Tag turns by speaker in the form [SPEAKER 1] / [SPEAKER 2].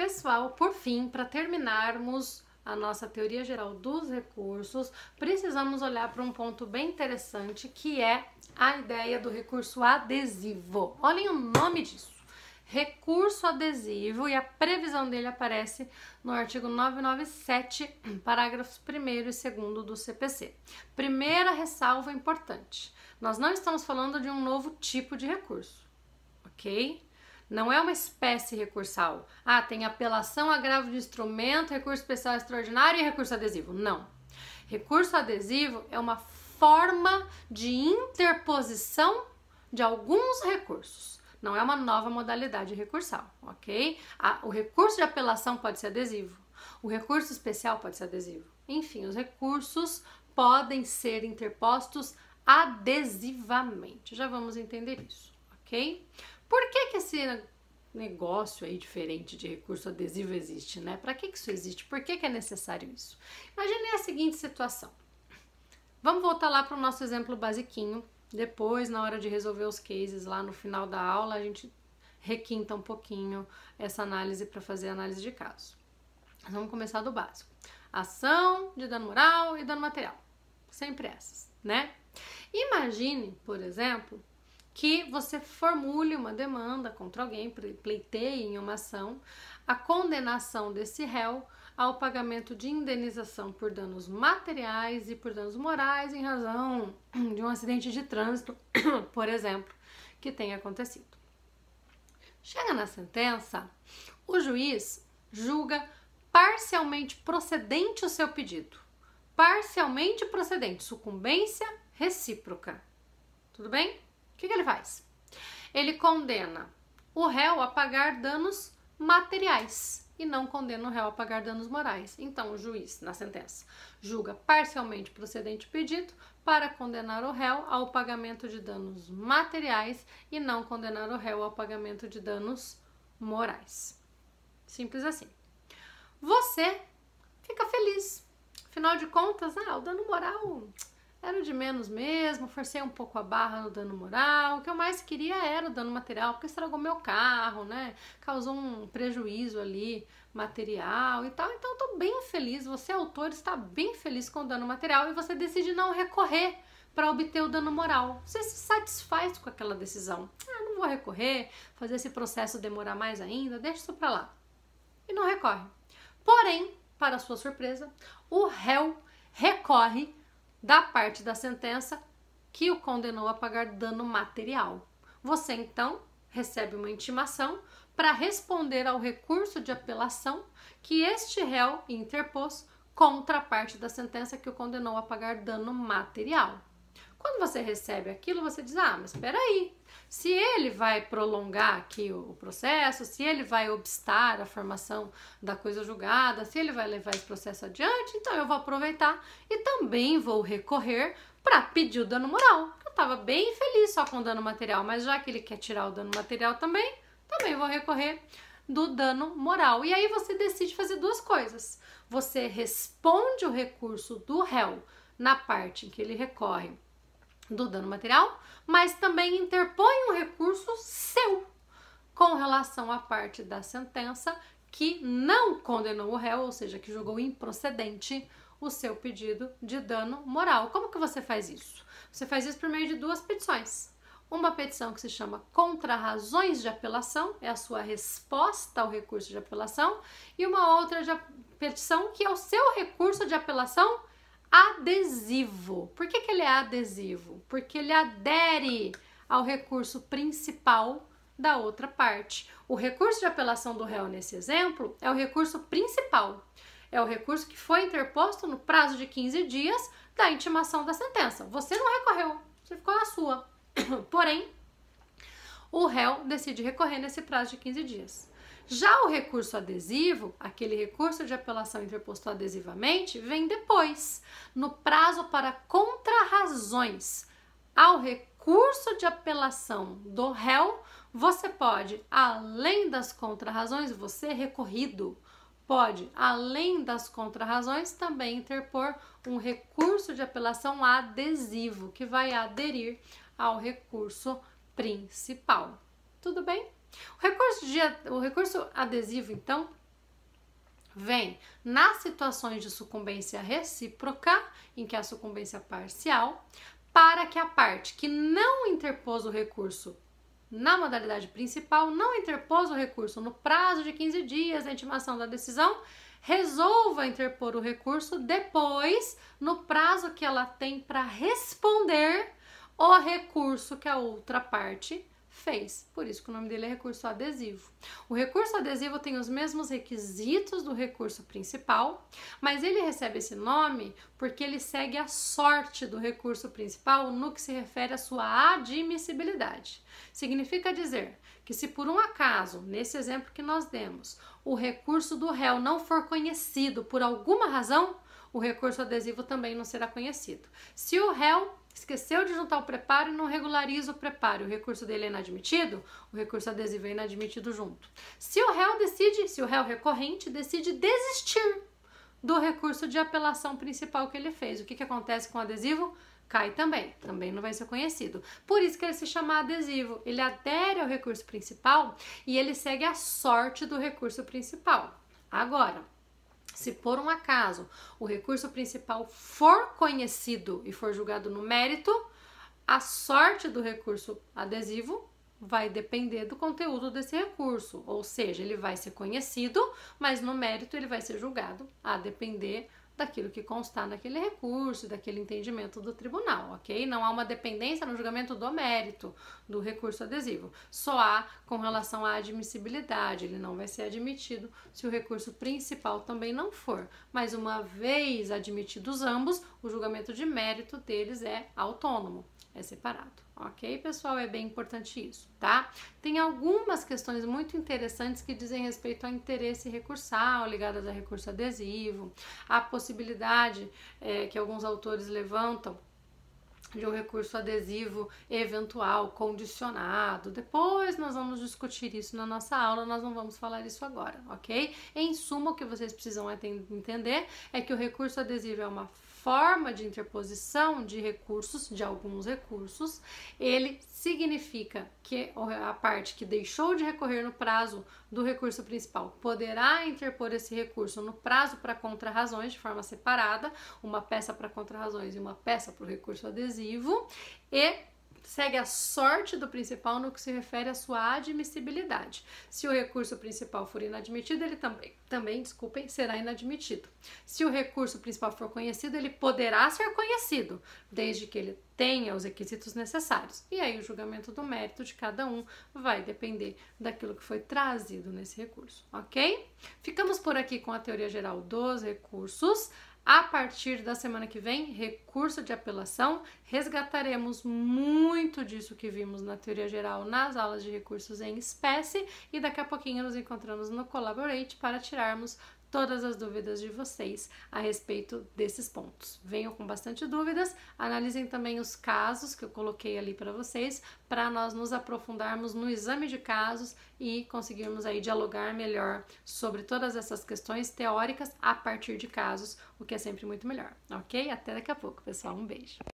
[SPEAKER 1] Pessoal, por fim, para terminarmos a nossa teoria geral dos recursos, precisamos olhar para um ponto bem interessante, que é a ideia do recurso adesivo. Olhem o nome disso. Recurso adesivo, e a previsão dele aparece no artigo 997, parágrafos 1º e 2º do CPC. Primeira ressalva importante: nós não estamos falando de um novo tipo de recurso, ok? Não é uma espécie recursal. Ah, tem apelação, agravo de instrumento, recurso especial extraordinário e recurso adesivo. Não. Recurso adesivo é uma forma de interposição de alguns recursos. Não é uma nova modalidade recursal, ok? O recurso de apelação pode ser adesivo. O recurso especial pode ser adesivo. Enfim, os recursos podem ser interpostos adesivamente. Já vamos entender isso, ok? Por que esse negócio aí diferente de recurso adesivo existe, né? Para que isso existe? Por que é necessário isso? Imagine a seguinte situação. Vamos voltar lá para o nosso exemplo basiquinho. Depois, na hora de resolver os cases lá no final da aula, a gente requinta um pouquinho essa análise para fazer a análise de caso. Vamos começar do básico. Ação de dano moral e dano material. Sempre essas, né? Imagine, por exemplo, que você formule uma demanda contra alguém, pleiteie em uma ação a condenação desse réu ao pagamento de indenização por danos materiais e por danos morais em razão de um acidente de trânsito, por exemplo, que tenha acontecido. Chega na sentença, o juiz julga parcialmente procedente o seu pedido. Parcialmente procedente, sucumbência recíproca. Tudo bem? O que ele faz? Ele condena o réu a pagar danos materiais e não condena o réu a pagar danos morais. Então, o juiz, na sentença, julga parcialmente procedente o pedido para condenar o réu ao pagamento de danos materiais e não condenar o réu ao pagamento de danos morais. Simples assim. Você fica feliz. Afinal de contas, o dano moral era o de menos mesmo, forcei um pouco a barra no dano moral, o que eu mais queria era o dano material, porque estragou meu carro, né? Causou um prejuízo ali material e tal, então eu tô bem feliz, você autor está bem feliz com o dano material e você decide não recorrer para obter o dano moral. Você se satisfaz com aquela decisão. Não vou recorrer, fazer esse processo demorar mais ainda, deixa isso pra lá. E não recorre. Porém, para sua surpresa, o réu recorre da parte da sentença que o condenou a pagar dano material. Você, então, recebe uma intimação para responder ao recurso de apelação que este réu interpôs contra a parte da sentença que o condenou a pagar dano material. Quando você recebe aquilo, você diz, mas espera aí, se ele vai prolongar aqui o processo, se ele vai obstar a formação da coisa julgada, se ele vai levar esse processo adiante, então eu vou aproveitar e também vou recorrer para pedir o dano moral. Eu estava bem feliz só com o dano material, mas já que ele quer tirar o dano material também vou recorrer do dano moral. E aí você decide fazer duas coisas. Você responde o recurso do réu na parte em que ele recorre do dano material, mas também interpõe um recurso seu com relação à parte da sentença que não condenou o réu, ou seja, que julgou improcedente o seu pedido de dano moral. Como que você faz isso? Você faz isso por meio de duas petições. Uma petição que se chama contra-razões de apelação, é a sua resposta ao recurso de apelação, e uma outra petição que é o seu recurso de apelação adesivo. Por que ele é adesivo? Porque ele adere ao recurso principal da outra parte. O recurso de apelação do réu nesse exemplo é o recurso principal. É o recurso que foi interposto no prazo de 15 dias da intimação da sentença. Você não recorreu, você ficou na sua. Porém, o réu decide recorrer nesse prazo de 15 dias. Já o recurso adesivo, aquele recurso de apelação interposto adesivamente, vem depois, no prazo para contrarrazões ao recurso de apelação do réu, você pode, além das contrarrazões, você recorrido, pode, além das contrarrazões, também interpor um recurso de apelação adesivo, que vai aderir ao recurso principal. Tudo bem? O recurso adesivo, então, Vem nas situações de sucumbência recíproca, em que a sucumbência parcial, para que a parte que não interpôs o recurso na modalidade principal, não interpôs o recurso no prazo de 15 dias da intimação da decisão, resolva interpor o recurso depois, no prazo que ela tem para responder o recurso que a outra parte fez. Por isso que o nome dele é recurso adesivo. O recurso adesivo tem os mesmos requisitos do recurso principal, mas ele recebe esse nome porque ele segue a sorte do recurso principal no que se refere à sua admissibilidade. Significa dizer que se por um acaso, nesse exemplo que nós demos, o recurso do réu não for conhecido por alguma razão, o recurso adesivo também não será conhecido. Se o réu esqueceu de juntar o preparo e não regulariza o preparo, o recurso dele é inadmitido, o recurso adesivo é inadmitido junto. Se o réu recorrente decide desistir do recurso de apelação principal que ele fez, o que acontece com o adesivo? Cai também não vai ser conhecido. Por isso que ele se chama adesivo, ele adere ao recurso principal e ele segue a sorte do recurso principal. Agora, se por um acaso o recurso principal for conhecido e for julgado no mérito, a sorte do recurso adesivo vai depender do conteúdo desse recurso, ou seja, ele vai ser conhecido, mas no mérito ele vai ser julgado a depender daquilo que constar naquele recurso, daquele entendimento do tribunal, ok? Não há uma dependência no julgamento do mérito do recurso adesivo, só há com relação à admissibilidade, ele não vai ser admitido se o recurso principal também não for, mas uma vez admitidos ambos, o julgamento de mérito deles é autônomo, é separado. Ok, pessoal? É bem importante isso, tá? Tem algumas questões muito interessantes que dizem respeito ao interesse recursal ligadas a recurso adesivo, a possibilidade que alguns autores levantam de um recurso adesivo eventual, condicionado. Depois nós vamos discutir isso na nossa aula, nós não vamos falar isso agora, ok? Em suma, o que vocês precisam entender é que o recurso adesivo é uma forma de interposição de recursos, de alguns recursos. Ele significa que a parte que deixou de recorrer no prazo do recurso principal poderá interpor esse recurso no prazo para contrarrazões de forma separada, uma peça para contrarrazões e uma peça para o recurso adesivo, e segue a sorte do principal no que se refere à sua admissibilidade. Se o recurso principal for inadmitido, ele também será inadmitido. Se o recurso principal for conhecido, ele poderá ser conhecido, desde que ele tenha os requisitos necessários. E aí o julgamento do mérito de cada um vai depender daquilo que foi trazido nesse recurso, ok? Ficamos por aqui com a teoria geral dos recursos. A partir da semana que vem, recurso de apelação, resgataremos muito disso que vimos na teoria geral nas aulas de recursos em espécie e daqui a pouquinho nos encontramos no Collaborate para tirarmos todas as dúvidas de vocês a respeito desses pontos. Venham com bastante dúvidas, analisem também os casos que eu coloquei ali para vocês, para nós nos aprofundarmos no exame de casos e conseguirmos aí dialogar melhor sobre todas essas questões teóricas a partir de casos, o que é sempre muito melhor, ok? Até daqui a pouco, pessoal. Um beijo!